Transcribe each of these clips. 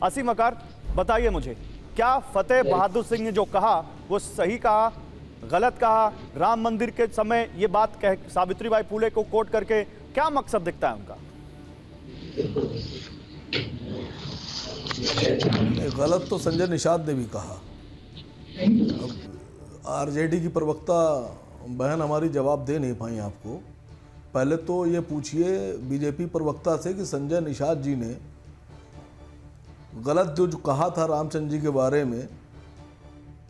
असीम वकार, बताइए मुझे, क्या फतेह बहादुर सिंह ने जो कहा वो सही कहा, गलत कहा? राम मंदिर के समय ये बात कह सावित्रीबाई फुले को कोट करके क्या मकसद दिखता है उनका? गलत तो संजय निषाद ने भी कहा। अब आरजेडी की प्रवक्ता बहन हमारी जवाब दे नहीं पाई आपको। पहले तो ये पूछिए बीजेपी प्रवक्ता से कि संजय निषाद जी ने गलत जो कहा था रामचंद्र जी के बारे में,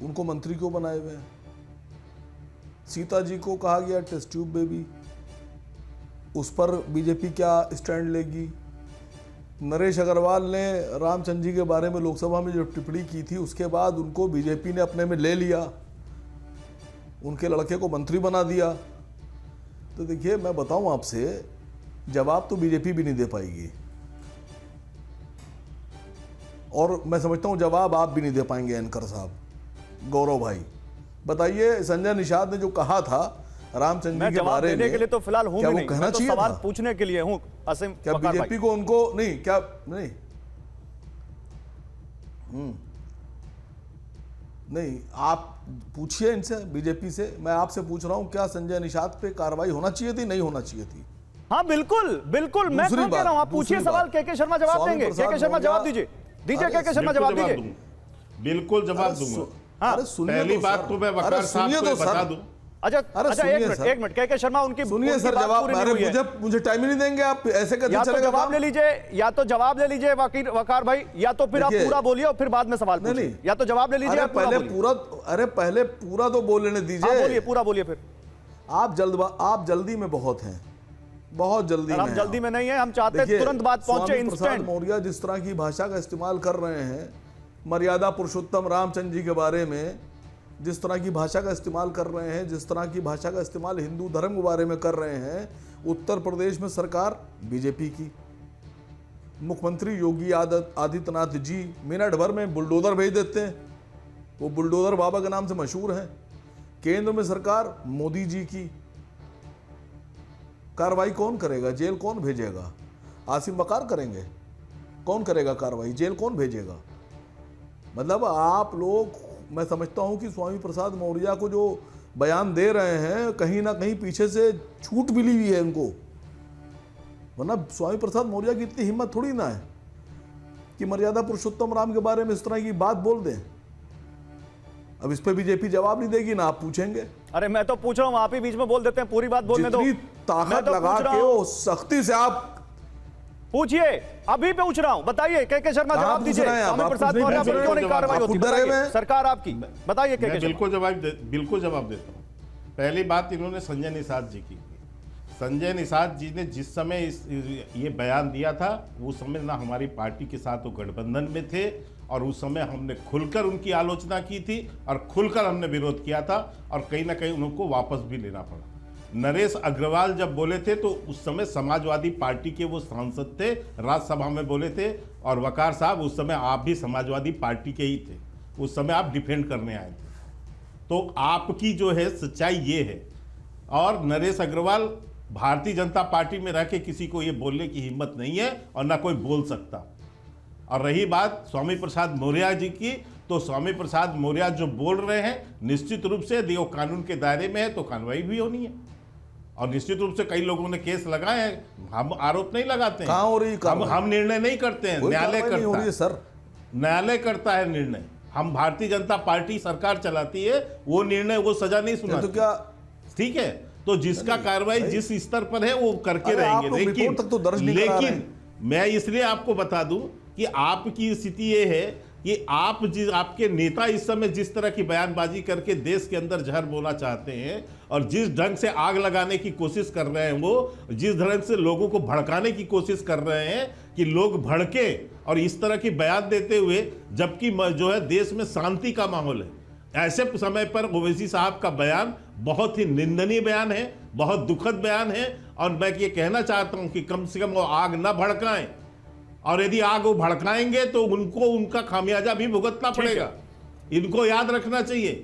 उनको मंत्री क्यों बनाए हुए हैं? सीता जी को कहा गया टेस्ट ट्यूब बेबी, उस पर बीजेपी क्या स्टैंड लेगी? नरेश अग्रवाल ने रामचंद्र जी के बारे में लोकसभा में जो टिप्पणी की थी, उसके बाद उनको बीजेपी ने अपने में ले लिया, उनके लड़के को मंत्री बना दिया। तो देखिए, मैं बताऊं आपसे, जवाब तो बीजेपी भी नहीं दे पाएगी, और मैं समझता हूं जवाब आप भी नहीं दे पाएंगे एंकर साहब। गौरव भाई बताइए, संजय निषाद ने जो कहा था रामचंद्र जी के बारे में, के लिए तो फिलहाल हूं क्या भी वो नहीं, कहना तो चाहिए सवाल था? पूछने के लिए हूं असीम क्या वकार भाई। बीजेपी को उनको नहीं, क्या नहीं नहीं, आप पूछिए इनसे, बीजेपी से। मैं आपसे पूछ रहा हूं, क्या संजय निषाद पे कार्रवाई होना चाहिए थी, नहीं होना चाहिए थी? हाँ बिल्कुल बिल्कुल, मैं कह रहा हूं, आप पूछिए सवाल, के शर्मा जवाब देंगे। के शर्मा जवाब दीजिए, के शर्मा जवाब दीजिए। बिल्कुल जवाब दूंगा। हाँ, पहली बात तो मैं वकार साहब को बता दूं। अच्छा, एक मिनट, के शर्मा, उनकी सुनिए सर, जवाब मुझे टाइम ही नहीं देंगे आप, ऐसे कैसे चलेगा? जवाब ले लीजिए, या तो जवाब ले लीजिए वकार भाई, या तो फिर आप पूरा बोलिए और फिर बाद में सवाल पूछिए। या तो जवाब ले लीजिए, पहले पूरा तो बोल लेने दीजिए। बोलिए, पूरा बोलिए फिर। आप जल्दी में बहुत हैं, बहुत जल्दी में। हम जल्दी में नहीं है, हम चाहते हैं तुरंत बात पहुंचे, इंस्टेंट। मौर्य जिस तरह की भाषा का इस्तेमाल कर रहे हैं मर्यादा पुरुषोत्तम रामचंद्र जी के बारे में, जिस तरह की भाषा का इस्तेमाल कर रहे हैं, जिस तरह की भाषा का इस्तेमाल हिंदू धर्म के बारे में कर रहे हैं, उत्तर प्रदेश में सरकार बीजेपी की, मुख्यमंत्री योगी आदित्यनाथ जी मिनट भर में बुलडोजर भेज देते हैं, वो बुलडोजर बाबा के नाम से मशहूर हैं। केंद्र में सरकार मोदी जी की, कार्रवाई कौन करेगा? जेल कौन भेजेगा? आसिम वकार करेंगे? कौन करेगा कार्रवाई? जेल कौन भेजेगा? मतलब आप लोग, मैं समझता हूं कि स्वामी प्रसाद मौर्य को जो बयान दे रहे हैं, कहीं ना कहीं पीछे से छूट मिली हुई है उनको, वरना स्वामी प्रसाद मौर्य की इतनी हिम्मत थोड़ी ना है कि मर्यादा पुरुषोत्तम राम के बारे में इस तरह की बात बोल दें। अब इस पे बीजेपी जवाब नहीं देगी ना, आप पूछेंगे। अरे मैं तो पूछ रहा हूं, आप ही बीच में बोल देते हैं, पूरी बात बोलने दो। ताकत लगा के वो सख्ती से आप पूछिए, अभी पूछ रहा हूं, बताइए। के शर्मा जवाब दीजिए। स्वामी प्रसाद मौर्य पर क्यों नहीं कार्रवाई होती? सरकार आपकी, बताइए। के बिल्कुल जवाब देता हूं। पहली बात, इन्होंने संजय निषाद जी की। संजय निषाद जी ने जिस समय ये बयान दिया था, उस समय ना हमारी पार्टी के साथ वो गठबंधन में थे, और उस समय हमने खुलकर उनकी आलोचना की थी और खुलकर हमने विरोध किया था, और कहीं ना कहीं उनको वापस भी लेना पड़ा। नरेश अग्रवाल जब बोले थे तो उस समय समाजवादी पार्टी के वो सांसद थे, राज्यसभा में बोले थे, और वकार साहब उस समय आप भी समाजवादी पार्टी के ही थे, उस समय आप डिफेंड करने आए थे। तो आपकी जो है सच्चाई ये है, और नरेश अग्रवाल भारतीय जनता पार्टी में रह के किसी को ये बोलने की हिम्मत नहीं है, और ना कोई बोल सकता। और रही बात स्वामी प्रसाद मौर्य जी की, तो स्वामी प्रसाद मौर्य जो बोल रहे हैं, निश्चित रूप से यदि वो कानून के दायरे में है तो कार्रवाई भी होनी है, और निश्चित रूप से कई लोगों ने केस लगाए हैं। हम आरोप नहीं लगाते हैं, हम निर्णय नहीं करते हैं, न्यायालय करता है सर, न्यायालय करता है निर्णय। हम भारतीय जनता पार्टी सरकार चलाती है, वो निर्णय, वो सजा नहीं सुना तो क्या? ठीक है, तो जिसका कार्रवाई जिस स्तर पर है वो करके रहेंगे। लेकिन मैं इसलिए आपको बता दूं कि आपकी स्थिति ये है कि आपके नेता इस समय जिस तरह की बयानबाजी करके देश के अंदर जहर बोलना चाहते हैं, और जिस ढंग से आग लगाने की कोशिश कर रहे हैं, वो जिस ढंग से लोगों को भड़काने की कोशिश कर रहे हैं कि लोग भड़के और इस तरह की बयान देते हुए, जबकि जो है देश में शांति का माहौल है, ऐसे समय पर ओवैसी साहब का बयान बहुत ही निंदनीय बयान है, बहुत दुखद बयान है। और मैं ये कहना चाहता हूं कि कम से कम वो आग न भड़काएं, और यदि आग वो भड़काएंगे तो उनको उनका खामियाजा भी भुगतना पड़ेगा, इनको याद रखना चाहिए।